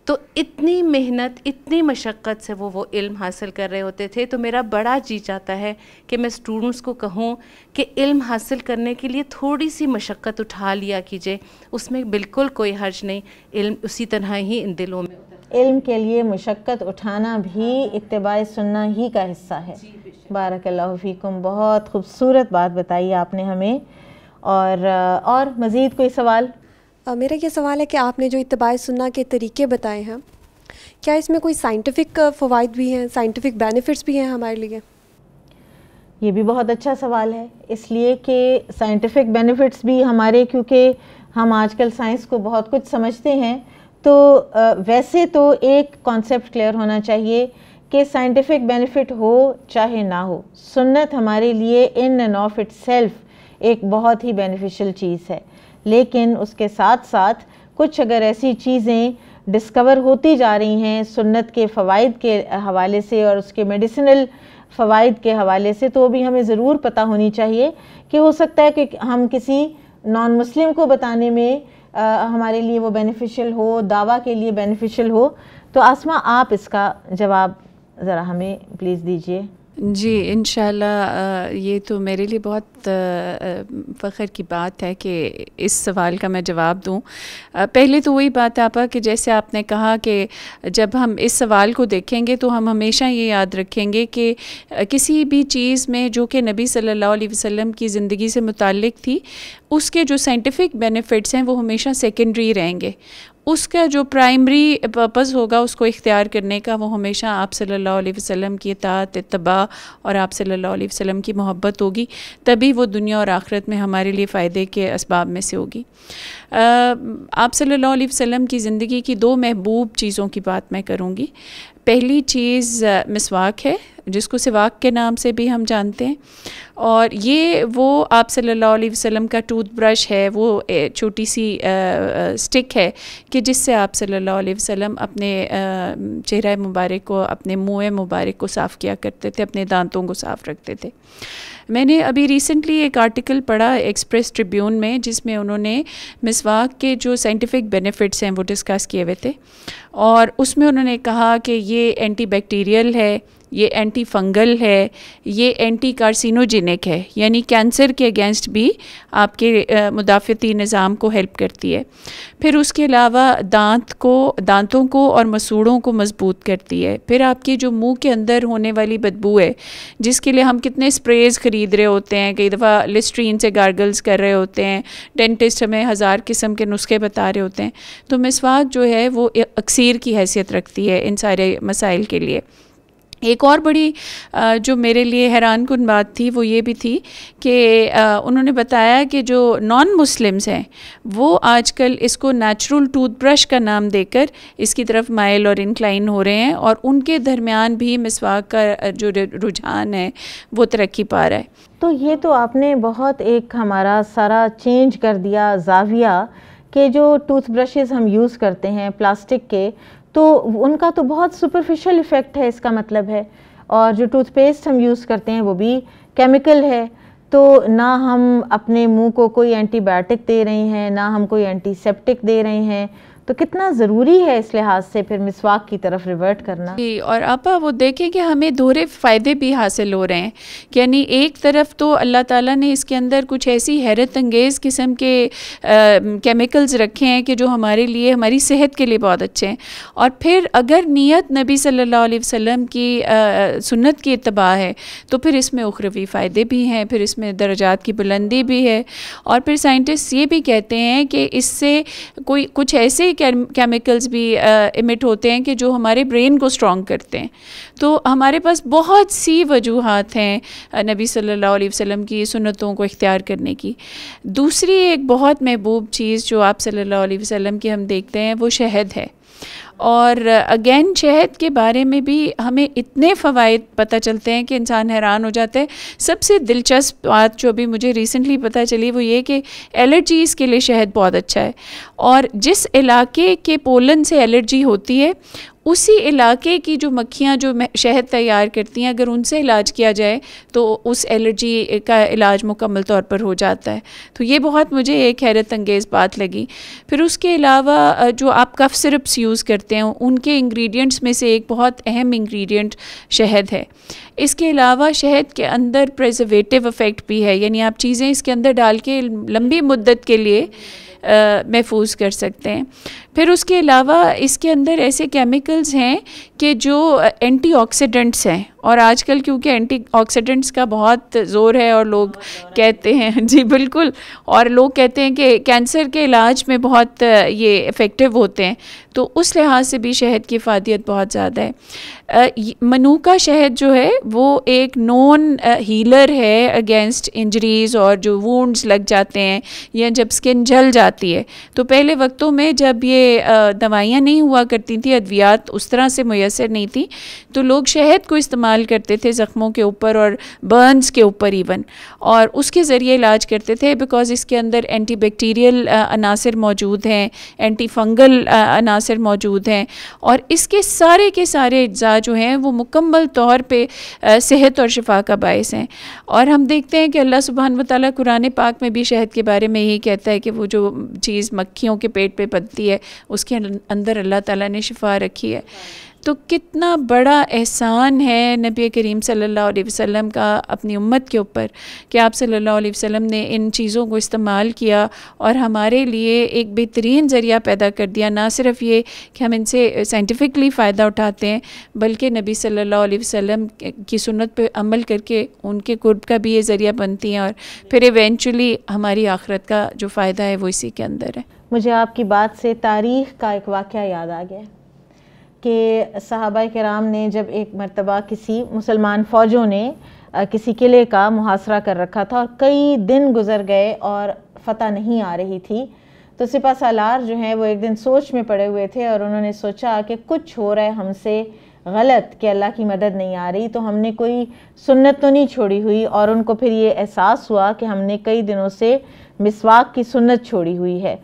تو اتنی محنت، اتنی مشقت سے وہ علم حاصل کر رہے ہوتے تھے. تو میرا بڑا جی چاہتا ہے کہ میں اسٹوڈنٹس کو کہوں کہ علم حاصل کرنے کے لیے تھوڑی سی مشقت اٹھا لیا کیجئے، اس میں بالکل کوئی حرج نہیں. علم اسی طرح ہی ان دلوں میں علم کے لیے مشقت اٹھانا بھی اتباع سنہ ہی کا حصہ ہے. بارک اللہ فیکم، بہت خوبصورت بات بتائی آپ نے ہمیں. اور مزید کوئی سوال؟ میرا یہ سوال ہے کہ آپ نے جو اتباع سنہ کے طریقے بتائے ہیں، کیا اس میں کوئی سائنٹیفک فوائد بھی ہیں، سائنٹیفک بینیفٹس بھی ہیں ہمارے لیے؟ یہ بھی بہت اچھا سوال ہے، اس لیے کہ سائنٹیفک بینیفٹس بھی ہمارے، کیونکہ ہم آج کل سائنس کو بہت کچھ سمجھتے ہیں. تو ویسے تو ایک کانسیپٹ کلیئر ہونا چاہیے کہ سائنٹیفک بینیفٹ ہو چاہے نہ ہو، سنت ہمارے لیے in and of it self ایک بہت ہی بینیفیشل چیز ہے. لیکن اس کے ساتھ ساتھ کچھ اگر ایسی چیزیں ڈسکور ہوتی جا رہی ہیں سنت کے فوائد کے حوالے سے اور اس کے میڈیسنل فوائد کے حوالے سے، تو وہ بھی ہمیں ضرور پتہ ہونی چاہیے. کہ ہو سکتا ہے کہ ہم کسی نان مسلم کو بتانے میں ہمارے لیے وہ بینیفیشل ہو، دعویٰ کے لیے بینیفیشل ہو. تو آسمہ آپ اس کا جواب ذرا ہمیں پلیز دیجئے. جی انشاءاللہ یہ تو میرے لیے بہت فخر کی بات ہے کہ اس سوال کا میں جواب دوں. پہلے تو وہی بات ہے آپا کہ جیسے آپ نے کہا کہ جب ہم اس سوال کو دیکھیں گے تو ہم ہمیشہ یہ یاد رکھیں گے کہ کسی بھی چیز میں جو کہ نبی صلی اللہ علیہ وسلم کی زندگی سے متعلق تھی، اس کے جو سائنٹیفک بینیفٹس ہیں وہ ہمیشہ سیکنڈری رہیں گے. اس کا جو پرائمری پرپز ہوگا اس کو اختیار کرنے کا، وہ ہمیشہ آپ صلی اللہ علیہ وسلم کی اطاعت، اتباع اور آپ صلی اللہ علیہ وسلم کی محبت ہوگی. تبھی وہ دنیا اور آخرت میں ہمارے لیے فائدے کے اسباب میں سے ہوگی. آپ صلی اللہ علیہ وسلم کی زندگی کی 2 محبوب چیزوں کی بات میں کروں گی. پہلی چیز مسواک ہے، جس کو سواک کے نام سے بھی ہم جانتے ہیں، اور یہ وہ آپ صلی اللہ علیہ وسلم کا ٹوتھ برش ہے، وہ چھوٹی سی سٹک ہے کہ جس سے آپ صلی اللہ علیہ وسلم اپنے چہرہ مبارک کو، اپنے منہ مبارک کو صاف کیا کرتے تھے، اپنے دانتوں کو صاف رکھتے تھے. میں نے ابھی ریسنٹلی ایک آرٹیکل پڑھا ایکسپریس ٹریبیون میں، جس میں انہوں نے مسواک کے جو سائنٹیفک بینیفٹس ہیں وہ ڈسکس کیے ہوئے تھے، اور اس میں انہوں نے کہا کہ یہ اینٹی بیکٹیریل ہے، یہ اینٹی فنگل ہے، یہ اینٹی کارسینوجینک ہے، یعنی کینسر کے اگینسٹ بھی آپ کے مدافعتی نظام کو ہیلپ کرتی ہے. پھر اس کے علاوہ دانتوں کو اور مسوڑوں کو مضبوط کرتی ہے. پھر آپ کی جو منہ کے اندر ہونے والی بدبو ہے، جس کے لیے ہم کتنے اسپریز خرید رہے ہوتے ہیں، کئی دفعہ لسٹرین سے گارگلز کر رہے ہوتے ہیں، ڈینٹسٹ ہمیں 1000 قسم کے نسخے بتا رہے ہوتے ہیں، تو مسواک جو ہے وہ اکسیر کی حیثیت رکھتی ہے ان سارے مسائل کے لیے. ایک اور بڑی جو میرے لیے حیران کن بات تھی وہ یہ بھی تھی کہ انہوں نے بتایا کہ جو نان مسلمز ہیں وہ آج کل اس کو نیچرل ٹوتھ برش کا نام دے کر اس کی طرف مائل اور انکلائن ہو رہے ہیں، اور ان کے درمیان بھی مسواک کا جو رجحان ہے وہ ترقی پا رہا ہے. تو یہ تو آپ نے بہت ایک ہمارا سارا چینج کر دیا زاویہ کہ جو ٹوتھ برشز ہم یوز کرتے ہیں پلاسٹک کے، تو ان کا تو بہت سپرفیشل ایفیکٹ ہے، اس کا مطلب ہے. اور جو ٹوتھ پیسٹ ہم یوز کرتے ہیں وہ بھی کیمیکل ہے. تو نہ ہم اپنے منہ کو کوئی اینٹی بایوٹک دے رہے ہیں، نہ ہم کوئی اینٹی سیپٹک دے رہے ہیں. تو کتنا ضروری ہے اس لحاظ سے پھر مسواک کی طرف ریورٹ کرنا. جی، اور آپا وہ دیکھیں کہ ہمیں دوہرے فائدے بھی حاصل ہو رہے ہیں. یعنی ایک طرف تو اللہ تعالیٰ نے اس کے اندر کچھ ایسی حیرت انگیز قسم کے کیمیکلز رکھے ہیں کہ جو ہمارے لیے، ہماری صحت کے لیے بہت اچھے ہیں. اور پھر اگر نیت نبی صلی اللہ علیہ وسلم کی سنت کی اتباع ہے تو پھر اس میں اخروی فائدے بھی ہیں، پھر اس میں درجات کی بلندی بھی ہے. اور پھر سائنٹسٹ یہ بھی کہتے ہیں کہ اس سے کوئی کچھ ایسے کیمیکلز بھی ایمٹ ہوتے ہیں کہ جو ہمارے برین کو اسٹرانگ کرتے ہیں. تو ہمارے پاس بہت سی وجوہات ہیں نبی صلی اللہ علیہ وسلم کی سنتوں کو اختیار کرنے کی. دوسری ایک بہت محبوب چیز جو آپ صلی اللہ علیہ وسلم کی ہم دیکھتے ہیں وہ شہد ہے. اور اگین شہد کے بارے میں بھی ہمیں اتنے فوائد پتہ چلتے ہیں کہ انسان حیران ہو جاتا ہے. سب سے دلچسپ بات جو ابھی مجھے ریسنٹلی پتہ چلی وہ یہ کہ الرجیز کے لیے شہد بہت اچھا ہے. اور جس علاقے کے پولن سے الرجی ہوتی ہے اسی علاقے کی جو مکھیاں جو شہد تیار کرتی ہیں اگر ان سے علاج کیا جائے تو اس الرجی کا علاج مکمل طور پر ہو جاتا ہے. تو یہ بہت مجھے ایک حیرت انگیز بات لگی. پھر اس کے علاوہ جو آپ کف سرپس یوز کرتے ہیں ان کے انگریڈینٹس میں سے ایک بہت اہم انگریڈینٹ شہد ہے. اس کے علاوہ شہد کے اندر پریزرویٹو افیکٹ بھی ہے, یعنی آپ چیزیں اس کے اندر ڈال کے لمبی مدت کے لیے محفوظ کر سکتے ہیں. پھر اس کے علاوہ اس کے اندر ایسے کیمیکلز ہیں کہ جو اینٹی آکسیڈنٹس ہیں, اور آج کل کیونکہ اینٹی آکسیڈنٹس کا بہت زور ہے اور لوگ کہتے ہیں جی بالکل, اور لوگ کہتے ہیں کہ کینسر کے علاج میں بہت یہ افیکٹو ہوتے ہیں, تو اس لحاظ سے بھی شہد کی افادیت بہت زیادہ ہے. منوکا شہد جو ہے وہ ایک نون ہیلر ہے اگینسٹ انجریز, اور جو وونڈز لگ جاتے ہیں یا جب اسکن جل جاتی ہے. تو پہلے وقتوں میں جب یہ دوائیاں نہیں ہوا کرتی تھیں, ادویات اس طرح سے میسر نہیں تھی, تو لوگ شہد کو استعمال کرتے تھے زخموں کے اوپر اور برنز کے اوپر ایون, اور اس کے ذریعے علاج کرتے تھے بیکاز اس کے اندر اینٹی بیکٹیریل عناصر موجود ہیں, اینٹی فنگل عناصر موجود ہیں, اور اس کے سارے اجزاء جو ہیں وہ مکمل طور پہ صحت اور شفا کا باعث ہیں. اور ہم دیکھتے ہیں کہ اللہ سبحانہ وتعالیٰ قرآن پاک میں بھی شہد کے بارے میں یہی کہتا ہے کہ وہ جو چیز مکھیوں کے پیٹ پہ پلتی ہے اس کے اندر اللہ تعالیٰ نے شفا رکھی ہے. تو کتنا بڑا احسان ہے نبی کریم صلی اللہ علیہ وسلم کا اپنی امت کے اوپر کہ آپ صلی اللہ علیہ وسلم نے ان چیزوں کو استعمال کیا اور ہمارے لیے ایک بہترین ذریعہ پیدا کر دیا. نہ صرف یہ کہ ہم ان سے سائنٹیفکلی فائدہ اٹھاتے ہیں بلکہ نبی صلی اللہ علیہ وسلم کی سنت پہ عمل کر کے ان کے قرب کا بھی یہ ذریعہ بنتی ہیں, اور پھر ایونچولی ہماری آخرت کا جو فائدہ ہے وہ اسی کے اندر ہے. مجھے آپ کی بات سے تاریخ کا ایک واقعہ یاد آ گیا کہ صحابہ کرام نے جب ایک مرتبہ کسی مسلمان فوجوں نے کسی قلعے کا محاصرہ کر رکھا تھا اور کئی دن گزر گئے اور فتح نہیں آ رہی تھی, تو سپہ سالار جو ہیں وہ ایک دن سوچ میں پڑے ہوئے تھے اور انہوں نے سوچا کہ کچھ ہو رہا ہے ہم سے غلط کہ اللہ کی مدد نہیں آ رہی, تو ہم نے کوئی سنت تو نہیں چھوڑی ہوئی. اور ان کو پھر یہ احساس ہوا کہ ہم نے کئی دنوں سے مسواک کی سنت چھوڑی ہوئی ہے.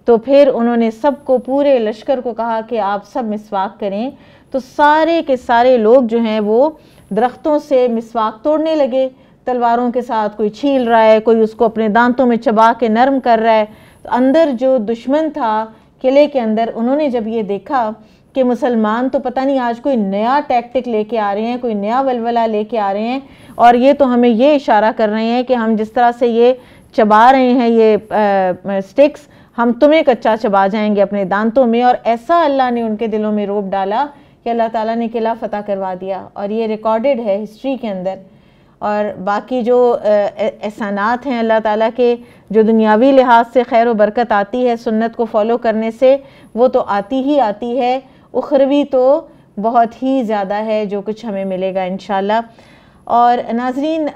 تو پھر انہوں نے سب کو, پورے لشکر کو کہا کہ آپ سب مسواک کریں. تو سارے کے سارے لوگ جو ہیں وہ درختوں سے مسواک توڑنے لگے, تلواروں کے ساتھ, کوئی چھیل رہا ہے, کوئی اس کو اپنے دانتوں میں چبا کے نرم کر رہا ہے. تو اندر جو دشمن تھا قلعے کے اندر, انہوں نے جب یہ دیکھا کہ مسلمان تو پتہ نہیں آج کوئی نیا ٹیکٹک لے کے آ رہے ہیں, کوئی نیا ولولہ لے کے آ رہے ہیں, اور یہ تو ہمیں یہ اشارہ کر رہے ہیں کہ ہم جس طرح سے یہ چبا رہے ہیں یہ سٹکس, ہم تمہیں کچا چبا جائیں گے اپنے دانتوں میں. اور ایسا اللہ نے ان کے دلوں میں روب ڈالا کہ اللہ تعالیٰ نے قلعہ فتح کروا دیا, اور یہ ریکارڈڈ ہے ہسٹری کے اندر. اور باقی جو احسانات ہیں اللہ تعالیٰ کے, جو دنیاوی لحاظ سے خیر و برکت آتی ہے سنت کو فالو کرنے سے, وہ تو آتی ہی آتی ہے, اخروی تو بہت ہی زیادہ ہے جو کچھ ہمیں ملے گا انشاءاللہ. اور ناظرین,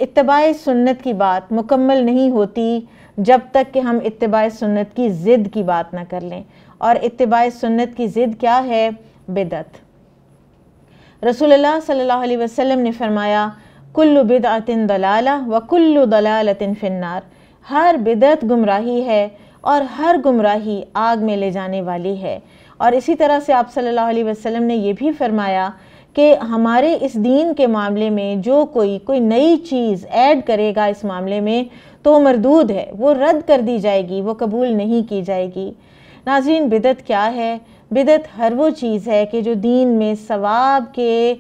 اتباع سنت کی بات مکمل نہیں ہوتی جب تک کہ ہم اتباع سنت کی ضد کی بات نہ کر لیں. اور اتباع سنت کی ضد کیا ہے؟ بدعت. رسول اللہ صلی اللہ علیہ وسلم نے فرمایا کل بدعت ضلالہ وکل ضلالۃ فی النار, ہر بدعت گمراہی ہے اور ہر گمراہی آگ میں لے جانے والی ہے. اور اسی طرح سے آپ صلی اللہ علیہ وسلم نے یہ بھی فرمایا کہ ہمارے اس دین کے معاملے میں جو کوئی نئی چیز ایڈ کرے گا اس معاملے میں تو وہ مردود ہے, وہ رد کر دی جائے گی, وہ قبول نہیں کی جائے گی. ناظرین, بدعت کیا ہے؟ بدعت ہر وہ چیز ہے کہ جو دین میں ثواب کے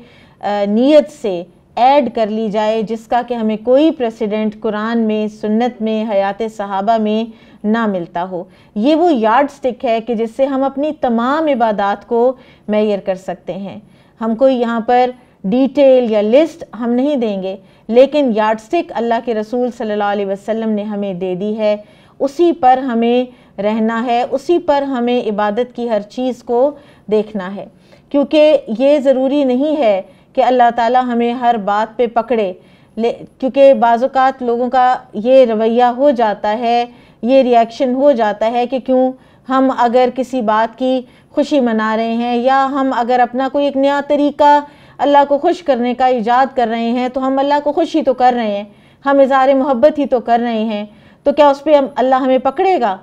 نیت سے ایڈ کر لی جائے جس کا کہ ہمیں کوئی پریسیڈنٹ قرآن میں, سنت میں, حیات صحابہ میں نہ ملتا ہو. یہ وہ یارڈ سٹک ہے کہ جس سے ہم اپنی تمام عبادات کو معیار کر سکتے ہیں. ہم کوئی یہاں پر ڈیٹیل یا لسٹ ہم نہیں دیں گے, لیکن یارڈ سٹک اللہ کے رسول صلی اللہ علیہ وسلم نے ہمیں دے دی ہے, اسی پر ہمیں رہنا ہے، اسی پر ہمیں عبادت کی ہر چیز کو دیکھنا ہے، کیونکہ یہ ضروری نہیں ہے کہ اللہ تعالیٰ ہمیں ہر بات پہ پکڑے، کیونکہ بعض اوقات لوگوں کا یہ رویہ ہو جاتا ہے، یہ ریاکشن ہو جاتا ہے کہ کیوں ہم اگر کسی بات کی خوشی منا رہے ہیں یا ہم اگر اپنا کوئی ایک نیا طریقہ اللہ کو خوش کرنے کا ایجاد کر رہے ہیں تو ہم اللہ کو خوش ہی تو کر رہے ہیں، ہم اظہار محبت ہی تو کر رہے ہیں، تو کیا اس پہ اللہ ہمیں پکڑے گا؟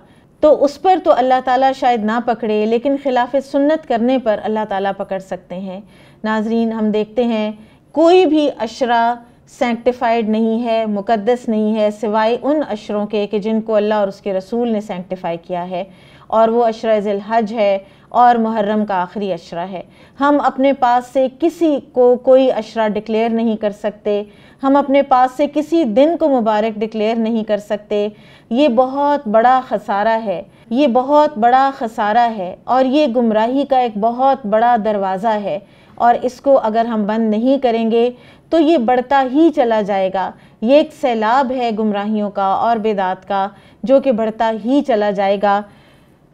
تو اس پر تو اللہ تعالیٰ شاید نہ پکڑے، لیکن خلاف سنت کرنے پر اللہ تعالیٰ پکڑ سکتے ہیں۔ ناظرین، ہم دیکھتے ہیں کوئی بھی عشرہ سینکٹیفائیڈ نہیں ہے، مقدس نہیں ہے، سوائے ان عشروں کے کہ جن کو اللہ اور اس کے رسول نے سینکٹیفائی کیا ہے، اور وہ عشرہ ذی الحج ہے اور محرم کا آخری عشرہ ہے۔ ہم اپنے پاس سے کسی کو کوئی عشرہ ڈکلیئر نہیں کر سکتے، ہم اپنے پاس سے کسی دن کو مبارک ڈکلیئر نہیں کر سکتے۔ یہ بہت بڑا خسارہ ہے، یہ بہت بڑا خسارہ ہے، اور یہ گمراہی کا ایک بہت بڑا دروازہ ہے، اور اس کو اگر ہم بند نہیں کریں گے تو یہ بڑھتا ہی چلا جائے گا۔ یہ ایک سیلاب ہے گمراہیوں کا اور بدعات کا جو کہ بڑھتا ہی چلا جائے گا۔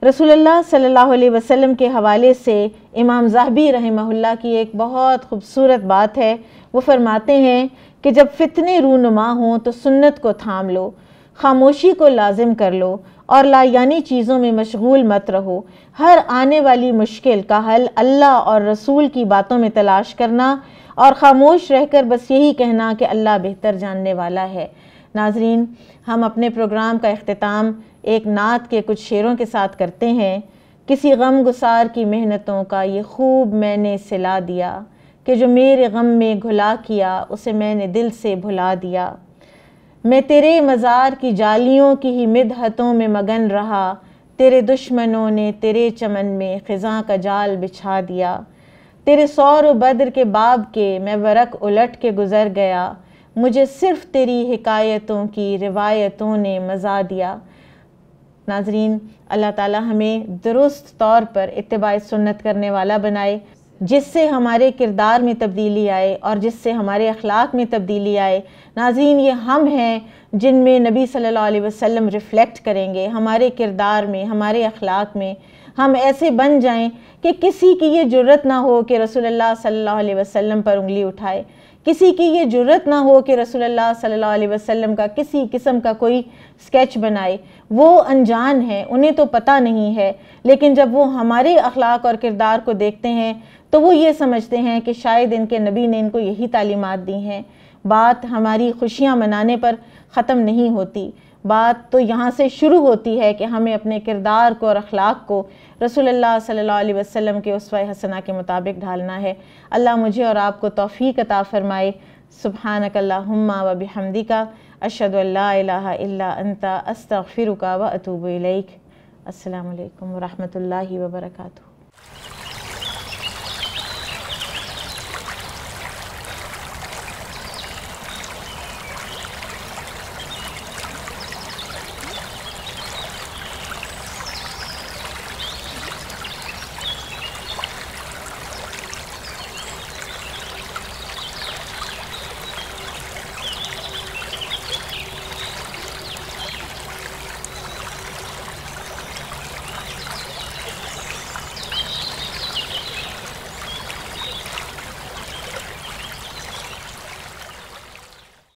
رسول اللہ صلی اللہ علیہ وسلم کے حوالے سے امام ذہبی رحمہ اللہ کی ایک بہت خوبصورت بات ہے، وہ فرماتے ہیں کہ جب فتنے رونما ہوں تو سنت کو تھام لو، خاموشی کو لازم کر لو اور لایانی چیزوں میں مشغول مت رہو۔ ہر آنے والی مشکل کا حل اللہ اور رسول کی باتوں میں تلاش کرنا اور خاموش رہ کر بس یہی کہنا کہ اللہ بہتر جاننے والا ہے۔ ناظرین، ہم اپنے پروگرام کا اختتام ایک نعت کے کچھ شعروں کے ساتھ کرتے ہیں۔ کسی غم گسار کی محنتوں کا یہ خوب میں نے صلا دیا، کہ جو میرے غم میں گھلا کیا اسے میں نے دل سے بھلا دیا۔ میں تیرے مزار کی جالیوں کی ہی مدحتوں میں مگن رہا، تیرے دشمنوں نے تیرے چمن میں خزاں کا جال بچھا دیا۔ تیرے سور و بدر کے باب کے میں ورق الٹ کے گزر گیا، مجھے صرف تیری حکایتوں کی روایتوں نے مزا دیا۔ ناظرین، اللہ تعالی ہمیں درست طور پر اتباع سنت کرنے والا بنائے، جس سے ہمارے کردار میں تبدیلی آئے اور جس سے ہمارے اخلاق میں تبدیلی آئے۔ ناظرین، یہ ہم ہیں جن میں نبی صلی اللہ علیہ وسلم ریفلیکٹ کریں گے، ہمارے کردار میں، ہمارے اخلاق میں ہم ایسے بن جائیں کہ کسی کی یہ جرت نہ ہو کہ رسول اللہ صلی اللہ علیہ وسلم پر انگلی اٹھائے، کسی کی یہ جرت نہ ہو کہ رسول اللہ صلی اللہ علیہ وسلم کا کسی قسم کا کوئی سکیچ بنائے۔ وہ انجان ہیں، انہیں تو پتہ نہیں ہے، لیکن جب وہ ہمارے اخلاق اور کردار کو دیکھتے ہیں تو وہ یہ سمجھتے ہیں کہ شاید ان کے نبی نے ان کو یہی تعلیمات دی ہیں۔ بات ہماری خوشیاں منانے پر ختم نہیں ہوتی، بات تو یہاں سے شروع ہوتی ہے کہ ہمیں اپنے کردار کو اور اخلاق کو رسول اللہ صلی اللہ علیہ وسلم کے اسوہ حسنہ کے مطابق ڈھالنا ہے۔ اللہ مجھے اور آپ کو توفیق عطا فرمائے۔ سبحانک اللہم و بحمدک، اشہد ان لا الہ الا انت، استغفرک و اتوب الیک۔ السلام علیکم ورحمۃ اللہ وبرکاتہ۔